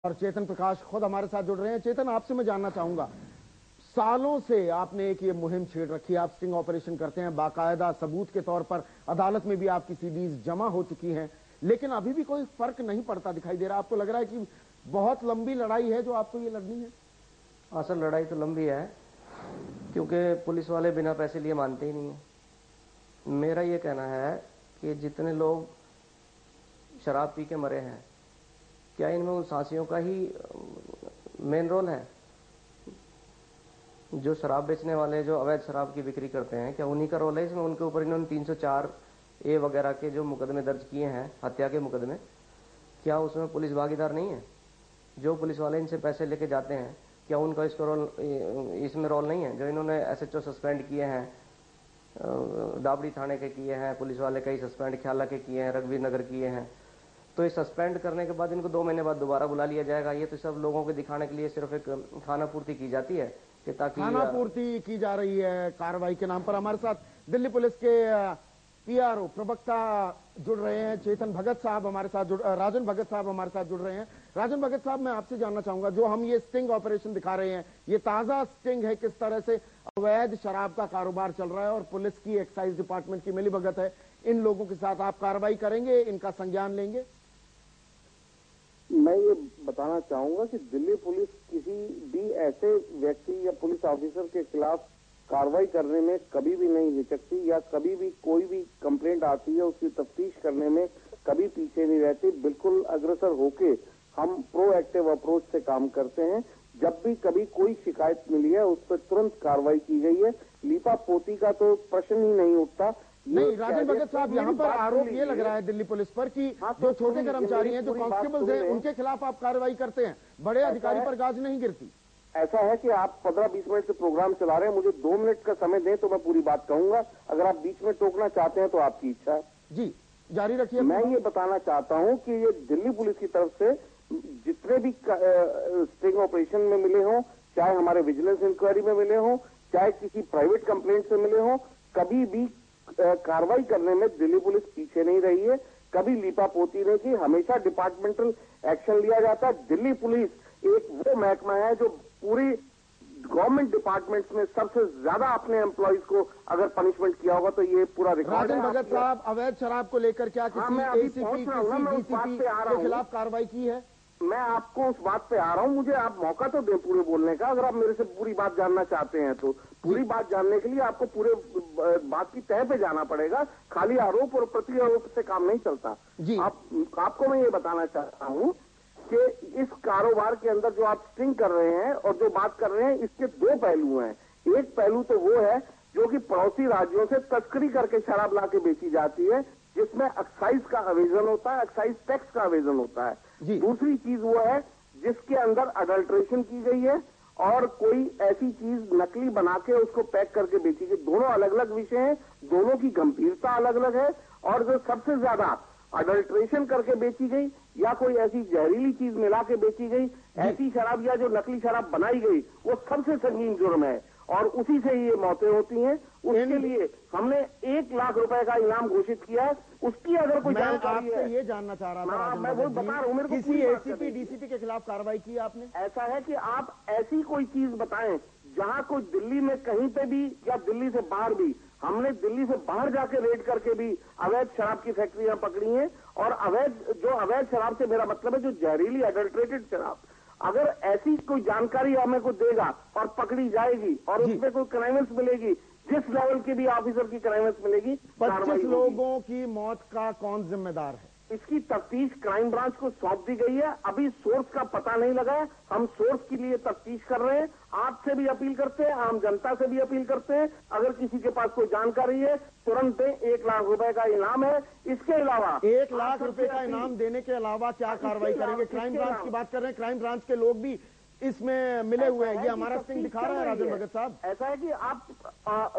और चेतन प्रकाश खुद हमारे साथ जुड़ रहे हैं। चेतन, आपसे मैं जानना चाहूंगा, सालों से आपने एक ये मुहिम छेड़ रखी है, आप स्टिंग ऑपरेशन करते हैं, बाकायदा सबूत के तौर पर अदालत में भी आपकी सीडीज जमा हो चुकी हैं, लेकिन अभी भी कोई फर्क नहीं पड़ता दिखाई दे रहा। आपको लग रहा है कि बहुत लंबी लड़ाई है जो आपको ये लड़नी है? असल लड़ाई तो लंबी है, क्योंकि पुलिस वाले बिना पैसे लिए मानते ही नहीं है। मेरा ये कहना है कि जितने लोग शराब पी के मरे हैं, क्या इनमें उन साथियों का ही मेन रोल है? जो शराब बेचने वाले, जो अवैध शराब की बिक्री करते हैं, क्या उन्हीं का रोल है इसमें? उनके ऊपर इन्होंने 304A वगैरह के जो मुकदमे दर्ज किए हैं, हत्या के मुकदमे, क्या उसमें पुलिस भागीदार नहीं है? जो पुलिस वाले इनसे पैसे लेके जाते हैं, क्या उनका इसमें रोल नहीं है? जो इन्होंने SHO सस्पेंड किए हैं, डाबड़ी थाने के किए हैं पुलिस वाले, कई सस्पेंड ख्याला के किए हैं, रघुवीर नगर किए हैं, तो ये सस्पेंड करने के बाद इनको 2 महीने बाद दोबारा बुला लिया जाएगा। ये तो सब लोगों को दिखाने के लिए सिर्फ एक खाना पूर्ति की जाती है कि ताकि खाना पूर्ति की जा रही है कार्रवाई के नाम पर। हमारे साथ दिल्ली पुलिस के PRO प्रवक्ता जुड़ रहे हैं, चेतन भगत साहब हमारे साथ राजन भगत साहब हमारे साथ जुड़ रहे हैं। राजन भगत साहब, मैं आपसे जानना चाहूंगा, जो हम ये स्टिंग ऑपरेशन दिखा रहे हैं, ये ताजा स्टिंग है, किस तरह से अवैध शराब का कारोबार चल रहा है और पुलिस की एक्साइज डिपार्टमेंट की मिलीभगत है इन लोगों के साथ, आप कार्रवाई करेंगे, इनका संज्ञान लेंगे? मैं ये बताना चाहूंगा कि दिल्ली पुलिस किसी भी ऐसे व्यक्ति या पुलिस ऑफिसर के खिलाफ कार्रवाई करने में कभी भी नहीं हिचकती, या कभी भी कोई भी कंप्लेंट आती है उसकी तफ्तीश करने में कभी पीछे नहीं रहती। बिल्कुल अग्रसर होके हम प्रोएक्टिव अप्रोच से काम करते हैं। जब भी कभी कोई शिकायत मिली है उस पर तुरंत कार्रवाई की गई है। लीपा पोती का तो प्रश्न ही नहीं उठता। नहीं राजन भगत साहब, यहाँ पर आरोप ये लग रहा है दिल्ली पुलिस पर कि जो छोटे कर्मचारी हैं, जो कांस्टेबल्स हैं, उनके खिलाफ आप कार्रवाई करते हैं, बड़े अधिकारी पर गाज नहीं गिरती। ऐसा है कि आप 15-20 मिनट से प्रोग्राम चला रहे हैं, मुझे 2 मिनट का समय दें तो मैं पूरी बात कहूंगा। अगर आप बीच में टोकना चाहते हैं तो आपकी इच्छा है। जी जारी रखिए। मैं ये बताना चाहता हूं कि ये दिल्ली पुलिस की तरफ से जितने भी स्टिंग ऑपरेशन में मिले हों, चाहे हमारे विजिलेंस इंक्वायरी में मिले हों, चाहे किसी प्राइवेट कंप्लेंट से मिले हों, कभी भी कार्रवाई करने में दिल्ली पुलिस पीछे नहीं रही है, कभी लीपा पोती नहीं की, हमेशा डिपार्टमेंटल एक्शन लिया जाता है। दिल्ली पुलिस एक वो महकमा है जो पूरी गवर्नमेंट डिपार्टमेंट्स में सबसे ज्यादा अपने एम्प्लॉइज को अगर पनिशमेंट किया होगा तो ये पूरा रिकॉर्ड है। राजन भगत साहब, अवैध शराब को लेकर क्या किसी ACP, किसी DCP के खिलाफ कार्रवाई की है? मैं आपको उस बात पे आ रहा हूं, मुझे आप मौका तो दें पूरे बोलने का। अगर आप मेरे से पूरी बात जानना चाहते हैं तो पूरी बात जानने के लिए आपको पूरे बात की तह पे जाना पड़ेगा। खाली आरोप और प्रति आरोप से काम नहीं चलता। आपको मैं ये बताना चाहता हूं कि इस कारोबार के अंदर जो आप स्टिंग कर रहे हैं और जो बात कर रहे हैं, इसके 2 पहलू हैं। एक पहलू तो वो है जो कि पड़ोसी राज्यों से तस्करी करके शराब ला के बेची जाती है, जिसमें एक्साइज का अवेजन होता है, एक्साइज टैक्स का अवेजन होता है। दूसरी चीज वो है जिसके अंदर अडल्ट्रेशन की गई है और कोई ऐसी चीज नकली बना के उसको पैक करके बेची गई। दोनों अलग अलग विषय हैं, दोनों की गंभीरता अलग अलग है। और जो सबसे ज्यादा अडल्ट्रेशन करके बेची गई या कोई ऐसी जहरीली चीज मिला के बेची गई, ऐसी शराब या जो नकली शराब बनाई गई, वो सबसे संगीन जुर्म है और उसी से ये मौतें होती हैं। उसके लिए हमने 1 लाख रुपए का इनाम घोषित किया है। उसकी अगर कोई जानकारी है, ये जानना चाह रहा था, मैं वो बता रहा हूं, मेरे को किसी ACP DCP के खिलाफ कार्रवाई की आपने? ऐसा है कि आप ऐसी कोई चीज बताएं जहां कोई दिल्ली में कहीं पे भी या दिल्ली से बाहर भी, हमने दिल्ली से बाहर जाके रेड करके भी अवैध शराब की फैक्ट्रियां पकड़ी हैं। और अवैध शराब से मेरा मतलब है जो जहरीली अडल्ट्रेटेड शराब। अगर ऐसी कोई जानकारी हमें को देगा और पकड़ी जाएगी और उसमें कोई क्राइमेंस मिलेगी, जिस लेवल की भी ऑफिसर की क्राइमेंस मिलेगी, 25 लोगों की मौत का कौन जिम्मेदार है? इसकी तफ्तीश क्राइम ब्रांच को सौंप दी गई है। अभी सोर्स का पता नहीं लगा है, हम सोर्स के लिए तफ्तीश कर रहे हैं। आपसे भी अपील करते हैं, आम जनता से भी अपील करते हैं, अगर किसी के पास कोई जानकारी है तुरंत दें। 1 लाख रुपए का इनाम है। इसके अलावा 1 लाख रुपए का इनाम देने के अलावा क्या कार्रवाई करेंगे? क्राइम ब्रांच की बात कर रहे हैं, क्राइम ब्रांच के लोग भी इसमें मिले हुए हैं, ये हमारा स्टिंग दिखा रहा है राजन भगत साहब। ऐसा है कि आप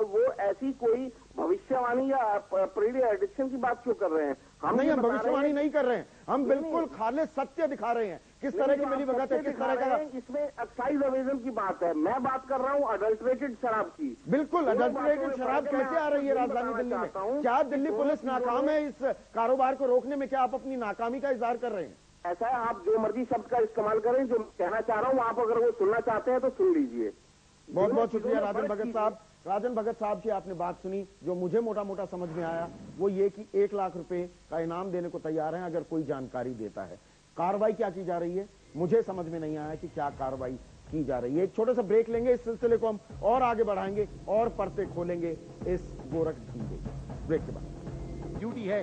वो ऐसी कोई भविष्यवाणी या प्रीडिक्शन एडिक्शन की बात क्यों कर रहे हैं? हम भविष्यवाणी नहीं कर रहे हैं, हम बिल्कुल खाले सत्य दिखा रहे हैं किस तरह की मिलीभगत है, किस तरह का। इसमें एक्साइज अवेजन की बात है, मैं बात कर रहा हूं अडल्ट्रेटेड शराब की। बिल्कुल, अडल्ट्रेटेड शराब कैसे आ रही है राजधानी दिल्ली में? क्या दिल्ली पुलिस नाकाम है इस कारोबार को रोकने में? क्या आप अपनी नाकामी का इजहार कर रहे हैं? ऐसा है, आप जो मर्जी शब्द का इस्तेमाल करें, जो कहना चाह रहा हूँ आप अगर वो सुनना चाहते हैं तो सुन लीजिए। बहुत बहुत शुक्रिया राजन भगत साहब। राजन भगत साहब की आपने बात सुनी। जो मुझे मोटा मोटा समझ में आया वो ये कि 1 लाख रुपए का इनाम देने को तैयार हैं अगर कोई जानकारी देता है। कार्रवाई क्या की जा रही है मुझे समझ में नहीं आया कि क्या कार्रवाई की जा रही है। एक छोटा सा ब्रेक लेंगे, इस सिलसिले को हम और आगे बढ़ाएंगे और परते खोलेंगे इस गोरख धंधे। ब्रेक के बाद ड्यूटी है